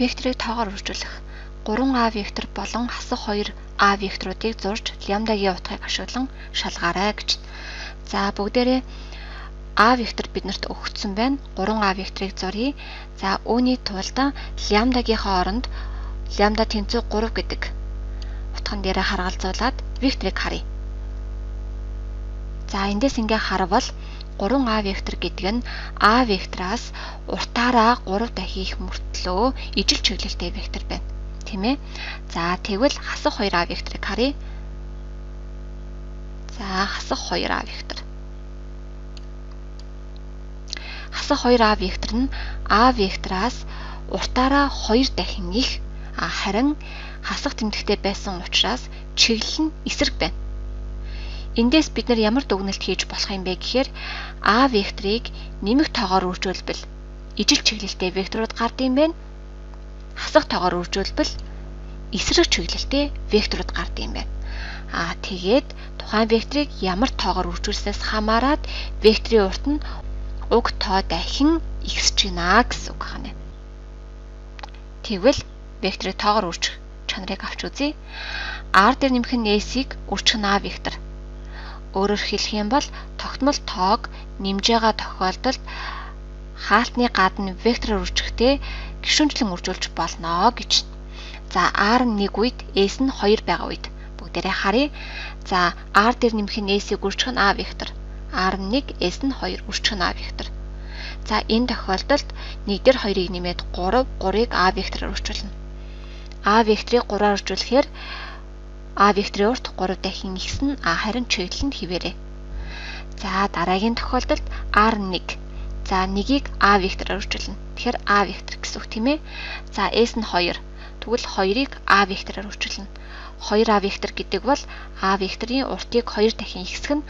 Векторыг тоогоор үржүүлэх 3А вектор болон хасах 2А векторуудыг зурж лямдагийн утгыг ашиглан шалгаарай гэж. За бүгдээрээ А вектор биднэрт өгөгдсөн байна. 3А векторыг зуръя. За үүний тулд лямдагийнхаа оронд лямда тэнцүү 3 гэдэг утган дээрээ харгалзуулаад векторыг харъя. За эндээс ингээ харвал 3А вектор гэдэг нь А вектораас уртаараа 3 дахин их мөртлөө ижил чиглэлтэй вектор байна. Тийм ээ. За тэгвэл хасах 2А векторыг харъя. За хасах 2А вектор. Хасах 2А вектор нь А вектораас уртаараа 2 дахин их харин хасах тэмдэгтэй байсан учраас чиглэл нь эсрэг байна. Эндээс бид нар ямар дүгнэлт хийж болох юм бэ гэхээр А векторыг нэмэх тоогоор үржүүлбэл ижил чиглэлтэй векторууд гардаг юм байна. Хасах тоогоор үржүүлбэл эсрэг чиглэлтэй векторууд гардаг юм байна. Тэгээд тухайн векторыг ямар тоогоор үржүүлснээс хамаарат векторын урт нь уг тоо дахин ихсэж гинэ гэсэн үг байна. Тэгвэл векторыг тоогоор үржих чанарыг авч үзье. R дээр нэмэх нь S-ийг үржих нь А вектор. Өөрөөр хэлэх юм бол тогтмол тоог нэмж байгаа тохиолдолд хаалтны гадна вектороор үржихдээ гишүүнчлэн үржүүлж болно гэж. За R нь 1 үед S нь 2 байгаа үед бүгдээрээ харъя. За R дээр нэмэх нь S-ийг үржих нь А вектор. R нь 1, S нь 2 үржих нь А вектор. За энэ тохиолдолд 1 дээр 2-ыг нэмээд 3, 3-ыг А вектороор үржүүлнэ. А векторыг 3-аар үржүүлэхээр А векторын урт 3 дахин ихсэн харин чиглэл нь хിവэрэ. За дараагийн тохиолдолд R1. За 1-ийг А вектороор үржүүлнэ. Тэгэхээр А вектор гэсэн үг тийм ээ. За S нь 2. Тэгвэл 2-ыг А вектороор үржүүлнэ. 2А вектор гэдэг бол А векторын уртыг 2 дахин ихсэх нь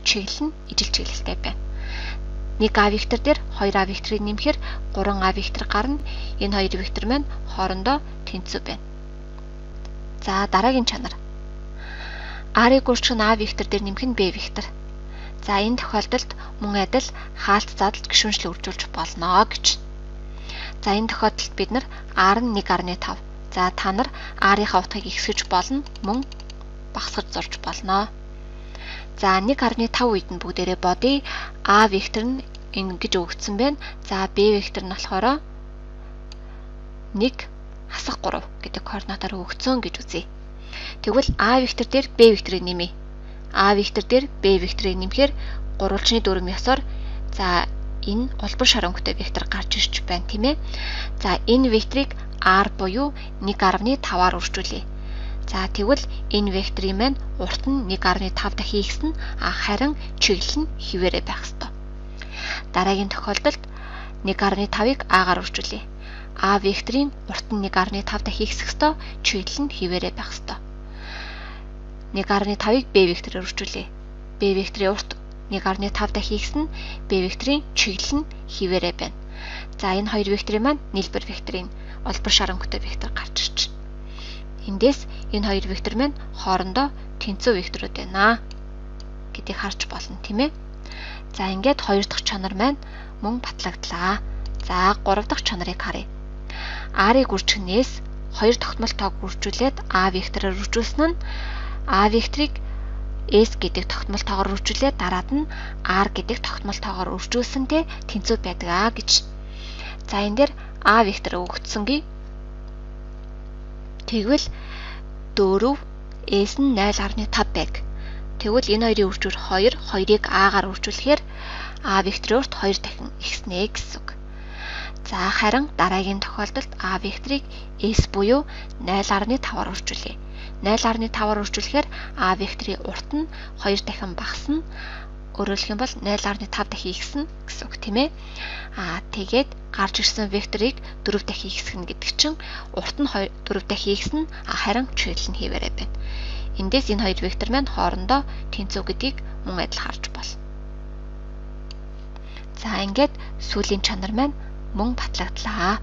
чиглэл нь ижил чиглэлтэй байна. 1А вектор дээр 2А векторыг нэмэхээр 3А вектор гарна. Энэ хоёр вектор маань хоорондоо тэнцүү байна. За дараагийн чанар. R-ыг үржих нь А вектор дээр нэмэх нь Б вектор. За энэ тохиолдолд мөн адил хаалт задлж гишүүнчлэн үржүүлж болно гэж. За энэ тохиолдолд бид нар R нь 1.5. За та нар R-ийнхаа утгыг ихсгэж болно, мөн багасгаж зурж болно. За 1.5 үед нь бүгдээрээ бодъё. А вектор нь ингэж өгөгдсөн байна. За Б вектор нь болохоор 1 хасах 3 гэдэг координатаар өгөгдсөн гэж үзье. Тэгвэл А вектор дээр Б векторыг нэмье. А вектор дээр Б векторыг нэмэхээр гурвалжны дүрм ёсоор за энэ улбар шар өнгөтэй вектор гарч ирж байна тийм ээ. За энэ векторыг R буюу 1.5-аар үржүүлье. За тэгвэл энэ векторын маань урт нь 1.5 дахин ихсэн харин чиглэл нь хിവэрэ байх ёстой. Дараагийн тохиолдолд 1.5-ыг А-гаар үржүүлье. А векторын урт нь 1.5 дахин ихсэх ёстой, чиглэл нь хിവэрэ байх ёстой. 1.5-ыг Б вектороор үржүүлье. Б векторын урт 1.5 дахин ихсэн, Б векторын чиглэл нь хിവэрэ байна. За энэ хоёр векторын маань нийлбэр векторын улбар шар өнгөтэй вектор гарч ирж байна. Эндээс энэ хоёр вектор маань хоорондоо тэнцүү векторууд байна гэдгийг харж болно тийм ээ. За ингээд хоёр дахь чанар маань мөн батлагдлаа. За гурав дахь чанарыг харъя. R-ыг үржихнээс хоёр тогтмол тоог үржүүлээд А вектороор үржүүлсэн нь А векторыг S гэдэг тогтмол тоогоор үржүүлээд дараад нь R гэдэг тогтмол тоогоор үржүүлсэнтэй тэнцүү байдаг гэж. За энэ дээр А вектор өгөгдсөнгүй. Тэгвэл 4 S нь 0.5 байг. Тэгвэл энэ хоёрын үржүүр 2, 2-ыг А-гаар үржүүлэхээр А векторын урт 2 дахин ихснэ гэсэн үг. За харин дараагийн тохиолдолд А векторыг S буюу 0.5-аар үржүүлье. 0.5-аар үржүүлэхээр А векторын урт нь 2 дахин багасна. Өөрөөр хэлэх юм бол 0.5 дахин ихснэ гэсэн үг тийм ээ. Тэгээд гарч ирсэн векторыг 4 дахин ихсгэнэ гэдэг чинь урт нь 4 дахин ихснэ харин чиглэл нь хിവэрэ байна. Эндээс энэ хоёр вектор маань хоорондоо тэнцүү гэдгийг мөн адил харж болно. За ингээд сүүлийн чанар маань мөн батлагдлаа.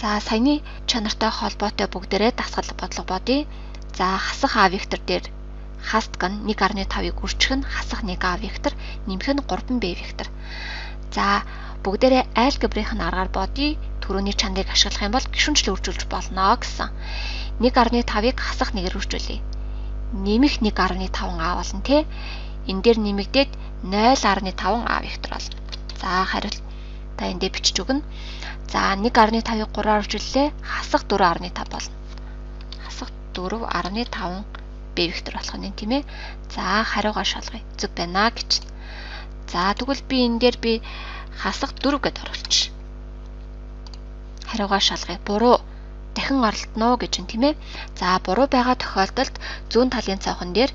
За саяны чанартай холбоотой бүгдээрээ дасгал бодлого бодъё. За хасах А вектор дээр хастг нь 1.5-ыг үржих нь хасах 1А вектор, нэмэх нь 3Б вектор. За бүгдээрээ алгебрийн аргаар бодъё. Төрөний чанарыг ашиглах юм бол гишүүнчлэн үржүүлж болно гэсэн. 1.5-ыг хасах нэгээр үржүүлье. Нэмэх 1.5 А болно тий. Энэ дээр нэмэгдээд 0.5 А вектор болно. За хариулт та энд дээр бичиж өгнө. За 1.5-ыг 3-аар үржүүллээ. Хасах 4.5 болно. Хасах 4.5 B вектор болох нь тийм ээ. За хариугаа шалгая. Зөв байна гэж. За тэгвэл би энэ дээр би хасах 4 гэдээ оруулчих. Хариугаа шалгая. Буруу. Дахин оролдоно гэж юм тийм ээ. За буруу байгаа тохиолдолд зүүн талын цонхон дээр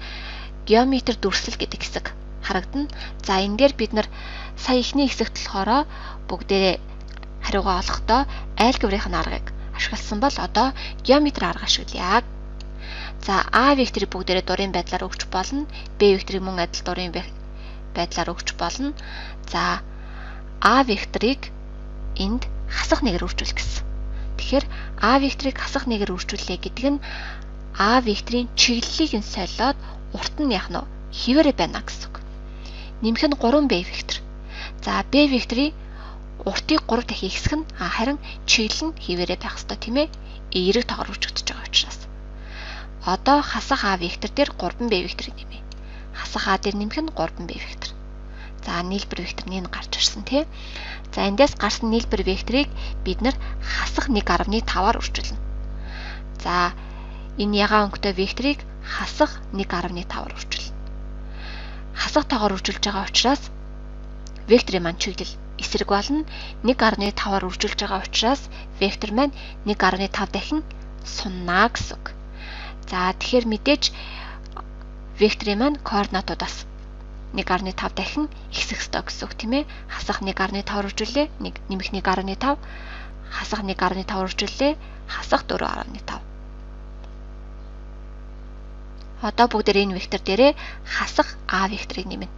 геометр дүрслэл гэдэг хэсэг харагдана. За энэ дээр бид нар сая ихний хэсэгт болохоор бүгдээрээ хариугаа олохдоо айлгбрийн аргыг ашигласан бол одоо геометр арга ашиглая. За А векторыг бүгдээрээ дурын байдлаар өгч болно. Б векторыг мөн адил дурын байдлаар өгч болно. За А векторыг энд хасах нэгээр үржүүл гэсэн. Тэгэхээр А векторыг хасах нэгээр үржүүлээ гэдэг нь А векторын чиглэлийг нь солиод урт нь яах нь хിവэрэ байна гэсэн үг. Нэмэх нь 3 Б вектор. За Б векторын уртыг 3 дахин ихсэх нь харин чиглэл нь хിവэрэ байх ёстой тийм ээ. Эерэг тоогоор үржигдэж байгаа учраас. Одоо хасах А вектор дээр 3 Б векторыг нэмье. Хасах А дээр нэмэх нь 3 Б вектор. За нийлбэр векторны нь гарч ирсэн тий. За эндээс гарсан нийлбэр векторыг бид нар хасах 1.5-аар үржүүлнэ. За энэ ягаан өнгөтэй векторыг хасах 1.5-аар үржүүлнэ. Хасах тоогоор үржүүлж байгаа учраас векторын маань чиглэл эсрэг болно. 1.5-аар үржүүлж байгаа учраас вектор маань 1.5 дахин сунна гэсэн үг. За тэгэхээр мэдээж векторын маань координатуудаас 1.5 дахин ихсэх ёстой гэсэн үг тийм ээ. Хасах 1.5 үржүүлээ, нэмэх 1.5, хасах 1.5 үржүүлээ, хасах 4.5. Одоо бүгдээр энэ вектор дээрээ хасах А векторыг нэмнэ.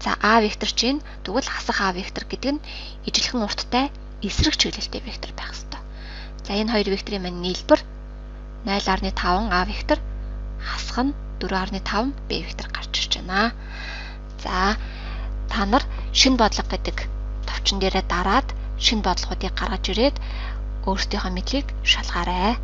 За А вектор чинь тэгвэл хасах А вектор гэдэг нь ижилхэн урттай эсрэг чиглэлтэй вектор байх ёстой. За энэ хоёр векторын маань нийлбэр 0.5 А вектор, хасах нь 4.5 Б вектор гарч ирж байна. За та нар шинэ бодлого гэдэг товчон дээрээ дараад шинэ бодлогуудыг гаргаж ирээд өөрсдийнхөө мэдлэгийг шалгаарай.